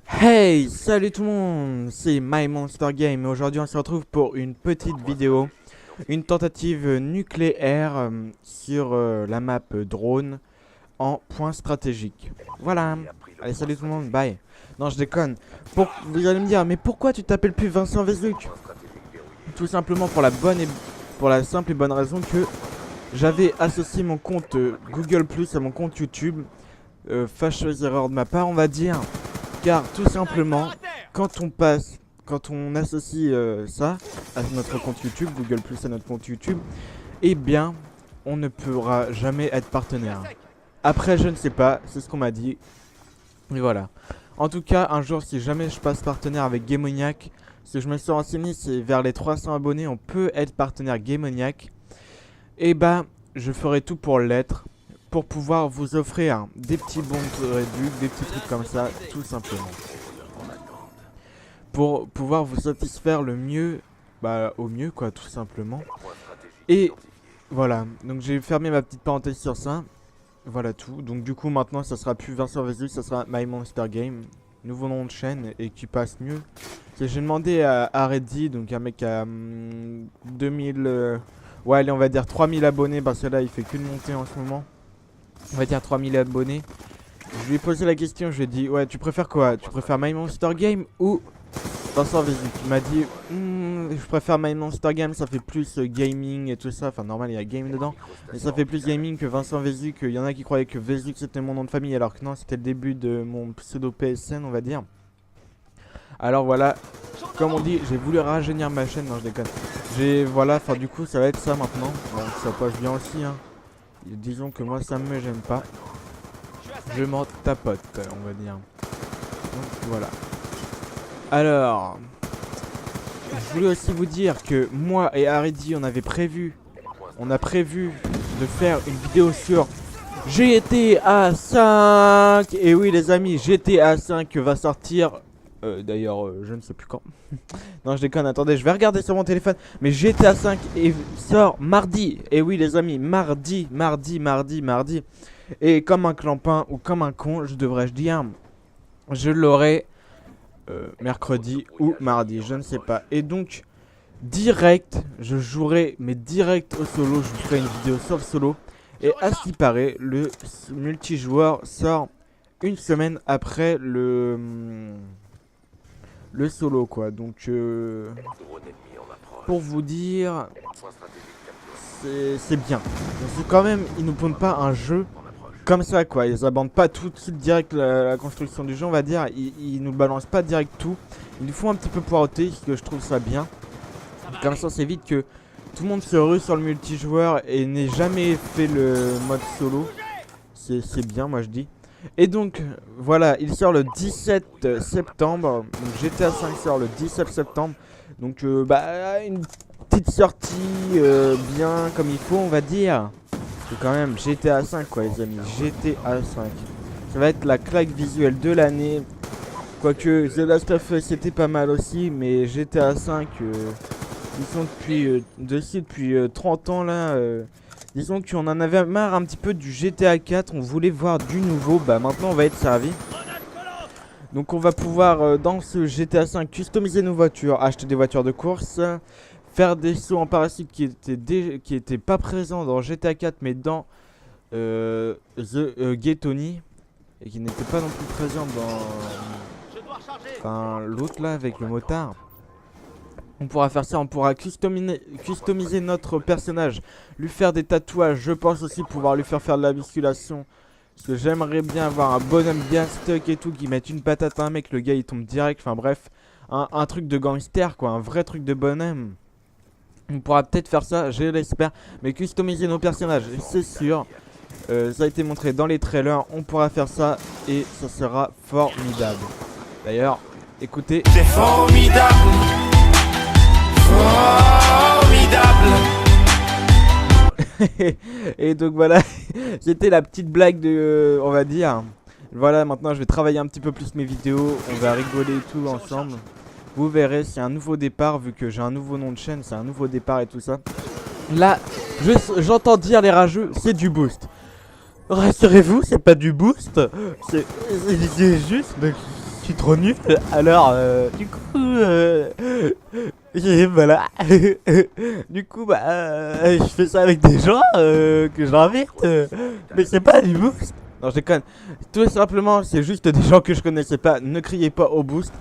Hey, salut tout le monde, c'est My Monster Game et aujourd'hui on se retrouve pour une petite vidéo, une tentative nucléaire sur la map drone en point stratégique. Voilà, allez salut tout le monde, bye. Non je déconne, vous allez me dire mais pourquoi tu t'appelles plus Vincent Vesuc? Tout simplement pour la simple et bonne raison que j'avais associé mon compte Google Plus à mon compte YouTube. Fâcheuse erreur de ma part on va dire. Car tout simplement, quand on associe ça à notre compte YouTube, Google Plus à notre compte YouTube, eh bien, on ne pourra jamais être partenaire. Après, je ne sais pas, c'est ce qu'on m'a dit. Et voilà. En tout cas, un jour, si jamais je passe partenaire avec Gamoniac, si je me suis renseigné, c'est vers les 300 abonnés, on peut être partenaire Gamoniac. Et bah, je ferai tout pour l'être. Pour pouvoir vous offrir des petits bons de réduc, des petits trucs comme ça, tout simplement. Pour pouvoir vous satisfaire le mieux, au mieux quoi, tout simplement. Et voilà, donc j'ai fermé ma petite parenthèse sur ça. Voilà tout, donc du coup maintenant ça sera plus Vincent Vesuc, ça sera My Monster Game. Nouveau nom de chaîne et qui passe mieux. J'ai demandé à Reddy, donc un mec à 2000... ouais allez on va dire 3000 abonnés parce que là il fait qu'une montée en ce moment. On va dire 3000 abonnés. Je lui ai posé la question, je lui ai dit ouais tu préfères quoi? Tu préfères My Monster Game ou Vincent Vesuc? Il m'a dit je préfère My Monster Game, ça fait plus gaming et tout ça. Enfin normal il y a game dedans. Mais ça fait plus gaming que Vincent Vesuc. Il y en a qui croyaient que Vesuc c'était mon nom de famille alors que non c'était le début de mon pseudo PSN on va dire. Alors voilà, comme on dit j'ai voulu rajeunir ma chaîne, non je déconne. Voilà, enfin du coup ça va être ça maintenant. Bon ça passe bien aussi hein. Disons que moi ça me gêne pas. Je m'en tapote on va dire. Donc voilà. Alors je voulais aussi vous dire que moi et Haridi on a prévu de faire une vidéo sur GTA 5. Et oui les amis, GTA 5 va sortir d'ailleurs je ne sais plus quand. Non je déconne, attendez je vais regarder sur mon téléphone. Mais GTA 5 sort mardi. Et oui les amis, mardi. Et comme un clampin ou comme un con je devrais dire, je l'aurai mercredi ou mardi, je ne sais pas. Et donc direct, je jouerai mais direct au solo, je vous ferai une vidéo sur le solo. Et à ce qui paraît, le multijoueur sort une semaine après le solo quoi. Donc pour vous dire, c'est bien. C'est quand même, ils nous pondent pas un jeu comme ça quoi, ils abandonnent pas tout de suite direct la construction du jeu on va dire, ils nous balancent pas direct tout. Ils nous font un petit peu poireauter, parce que je trouve ça bien. Comme ça c'est vite que tout le monde se rue sur le multijoueur et n'ait jamais fait le mode solo. C'est bien moi je dis. Et donc voilà, il sort le 17 septembre. Donc GTA 5 sort le 17 septembre. Donc une petite sortie bien comme il faut on va dire. C'est quand même GTA 5 quoi les amis, GTA 5. Ça va être la claque visuelle de l'année. Quoique The Last of Us c'était pas mal aussi, mais GTA 5 ils sont depuis 30 ans là. Disons qu'on en avait marre un petit peu du GTA 4, on voulait voir du nouveau, maintenant on va être servi. Donc on va pouvoir dans ce GTA 5 customiser nos voitures, acheter des voitures de course. Faire des sauts en parachute qui étaient pas présents dans GTA 4 mais dans The Ghetoni. Et qui n'étaient pas non plus présents dans l'autre là avec le motard. On pourra faire ça, on pourra customiser notre personnage. Lui faire des tatouages, je pense aussi pouvoir lui faire de la musculation. Parce que j'aimerais bien avoir un bonhomme bien stuck et tout, qui mette une patate à un mec, le gars il tombe direct. Enfin bref, un truc de gangster quoi, un vrai truc de bonhomme. On pourra peut-être faire ça, je l'espère. Mais customiser nos personnages, c'est sûr. Ça a été montré dans les trailers. On pourra faire ça et ça sera formidable. D'ailleurs, écoutez. C'est formidable. Et donc voilà, c'était la petite blague de, on va dire. Voilà, maintenant je vais travailler un petit peu plus mes vidéos. On va rigoler et tout ensemble. Vous verrez, c'est un nouveau départ, vu que j'ai un nouveau nom de chaîne, c'est un nouveau départ et tout ça. Là, j'entends dire les rageux, c'est du boost. Rassurez-vous, c'est pas du boost, c'est juste suis trop nul. Alors, du coup, voilà. Du coup, bah, je fais ça avec des gens que j'invite. Mais c'est pas du boost. Non, je déconne. Tout simplement, c'est juste des gens que je connaissais pas. Ne criez pas au boost.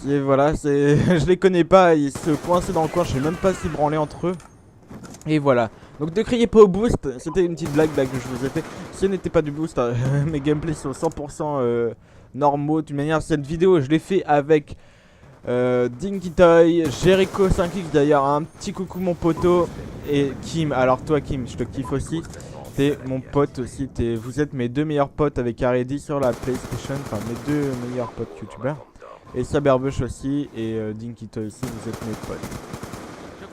Voilà, je les connais pas. Ils se coincent dans le coin. Je sais même pas s'ils branlaient entre eux. Et voilà. Donc ne criez pas au boost. C'était une petite blague que je vous ai fait. Si ce n'était pas du boost, mes gameplays sont 100% normaux. D'une manière, cette vidéo, je l'ai fait avec Dinky Toy, Jericho 5X d'ailleurs. Un petit coucou mon poteau. Et Kim. Alors toi Kim, je te kiffe aussi. T'es mon pote aussi. Vous êtes mes deux meilleurs potes avec Aredi sur la PlayStation. Enfin mes deux meilleurs potes youtubeurs. Et Saberbush aussi. Et Dinky Toy aussi. Vous êtes mes potes.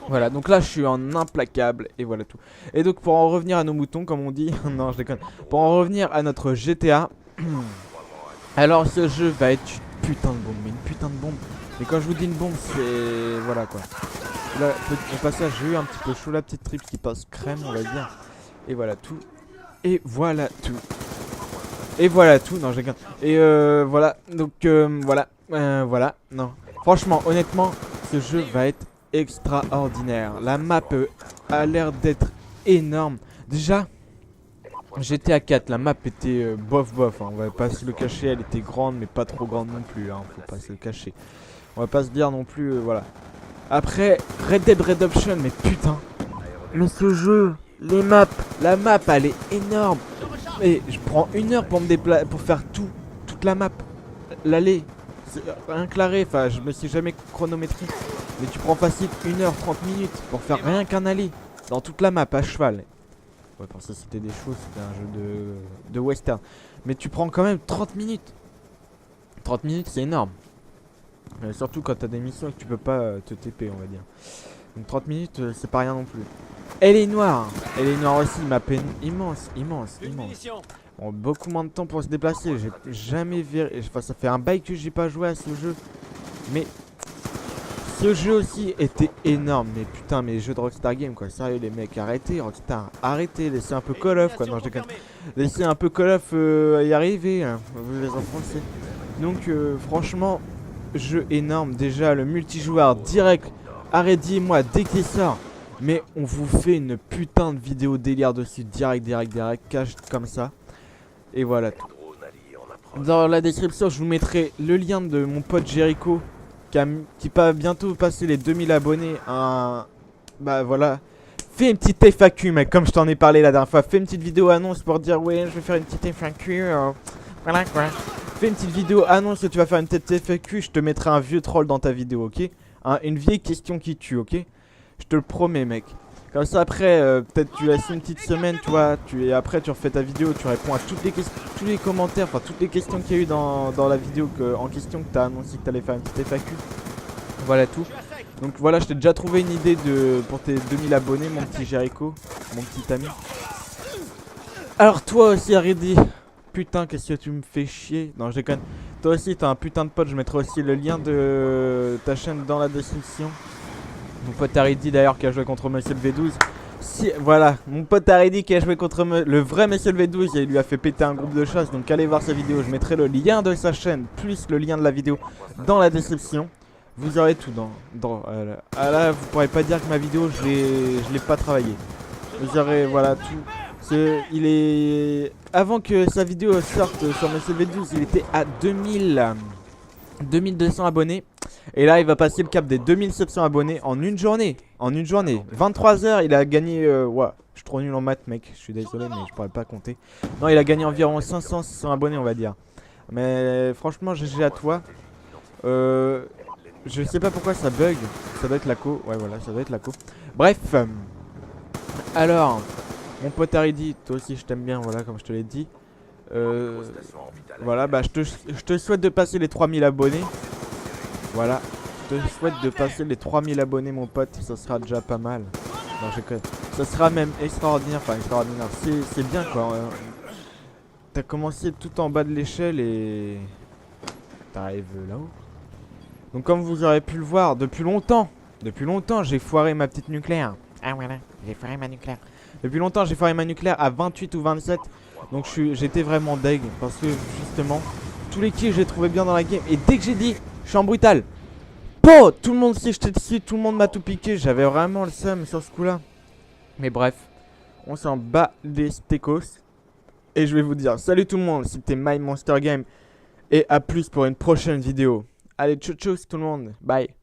Voilà, donc là je suis en implacable et voilà tout. Et donc pour en revenir à nos moutons comme on dit, non je déconne. Pour en revenir à notre GTA, alors ce jeu va être une putain de bombe, mais une putain de bombe. Mais quand je vous dis une bombe c'est... voilà quoi. Là au passage j'ai eu un petit peu chaud, la petite trip qui passe crème on va dire. Et voilà tout. Et voilà tout. Et voilà tout, non je déconne. Et voilà, donc voilà, voilà, non. Franchement honnêtement ce jeu va être extraordinaire. La map a l'air d'être énorme. Déjà, GTA 4, la map était bof bof. Hein. On va pas se le cacher, elle était grande, mais pas trop grande non plus. Hein. Faut pas se le cacher. On va pas se dire non plus, voilà. Après, Red Dead Redemption, mais putain. Mais ce jeu, les maps, la map, elle est énorme. Et je prends 1 heure pour me déplacer, pour faire toute la map. L'aller, rien que l'arrêt, enfin, je me suis jamais chronométré. Mais tu prends facile 1h30 minutes pour faire rien qu'un aller dans toute la map à cheval. Ouais, pour ça c'était des choses, c'était un jeu de western. Mais tu prends quand même 30 minutes. 30 minutes c'est énorme. Surtout quand t'as des missions et que tu peux pas te TP on va dire. Donc 30 minutes c'est pas rien non plus. Elle est noire. Elle est noire aussi, ma peine immense, immense, immense. Bon, beaucoup moins de temps pour se déplacer. J'ai jamais vu. Enfin, ça fait un bail que j'ai pas joué à ce jeu. Mais ce jeu aussi était énorme, mais putain, mais les jeux de Rockstar Game quoi, sérieux les mecs, arrêtez Rockstar, arrêtez, laissez un peu Call of quoi, non je déconne, laissez un peu Call of y arriver, hein. Vous les enfoncez. Donc franchement, jeu énorme, déjà le multijoueur direct, arrêtez moi dès qu'il sort, mais on vous fait une putain de vidéo délire dessus, direct, cache comme ça, et voilà tout. Dans la description je vous mettrai le lien de mon pote Jericho, qui va bientôt passer les 2000 abonnés. Bah voilà. Fais une petite FAQ mec, comme je t'en ai parlé la dernière fois. Fais une petite vidéo annonce pour dire ouais je vais faire une petite FAQ. Voilà quoi. Fais une petite vidéo annonce que tu vas faire une petite FAQ. Je te mettrai un vieux troll dans ta vidéo, ok, une vieille question qui tue, ok. Je te le promets mec. Comme ça après peut-être tu laisses une petite semaine tu vois, et après tu refais ta vidéo, tu réponds à toutes les questions, tous les commentaires, enfin toutes les questions qu'il y a eu dans la vidéo en question que tu as annoncé que tu allais faire une petite FAQ. Voilà tout. Donc voilà, je t'ai déjà trouvé une idée pour tes 2000 abonnés mon petit Jericho, mon petit ami. Alors toi aussi Aridi, putain qu'est-ce que tu me fais chier. Non je déconne. Toi aussi t'as un putain de pote, je mettrai aussi le lien de ta chaîne dans la description. Mon pote Aridi d'ailleurs qui a joué contre Monsieur le V12. Si, voilà, mon pote Aridi qui a joué contre le vrai Monsieur le V12 et il lui a fait péter un groupe de chasse. Donc allez voir sa vidéo, je mettrai le lien de sa chaîne plus le lien de la vidéo dans la description. Vous aurez tout ah là vous pourrez pas dire que ma vidéo je l'ai pas travaillé. Vous aurez voilà tout. Il est... Avant que sa vidéo sorte sur Monsieur le V12 il était à 2200 abonnés. Et là il va passer le cap des 2700 abonnés en une journée. En une journée 23 h il a gagné ouais, je suis trop nul en maths mec, je suis désolé mais je pourrais pas compter. Non il a gagné environ 500-600 abonnés on va dire. Mais franchement GG à toi. Je sais pas pourquoi ça bug. Ça doit être la co. Ouais voilà ça doit être la co. Bref. Alors mon pote Aridi, toi aussi je t'aime bien voilà comme je te l'ai dit. Voilà bah je te souhaite de passer les 3000 abonnés. Voilà, je te souhaite de passer les 3000 abonnés mon pote, ça sera déjà pas mal. Non, ça sera même extraordinaire, enfin extraordinaire, c'est bien quoi. T'as commencé tout en bas de l'échelle et t'arrives là-haut. Donc comme vous aurez pu le voir, depuis longtemps j'ai foiré ma petite nucléaire. Ah voilà, j'ai foiré ma nucléaire. Depuis longtemps j'ai foiré ma nucléaire à 28 ou 27. Donc j'étais vraiment deg parce que justement tous les kills, je les trouvais bien dans la game. Et dès que j'ai dit, je suis en brutal, po, tout le monde s'est jeté dessus, tout le monde m'a tout piqué. J'avais vraiment le seum sur ce coup-là. Mais bref, on s'en bat les stécos. Et je vais vous dire, salut tout le monde, c'était My Monster Game. Et à plus pour une prochaine vidéo. Allez, tchau tchau tout le monde, bye.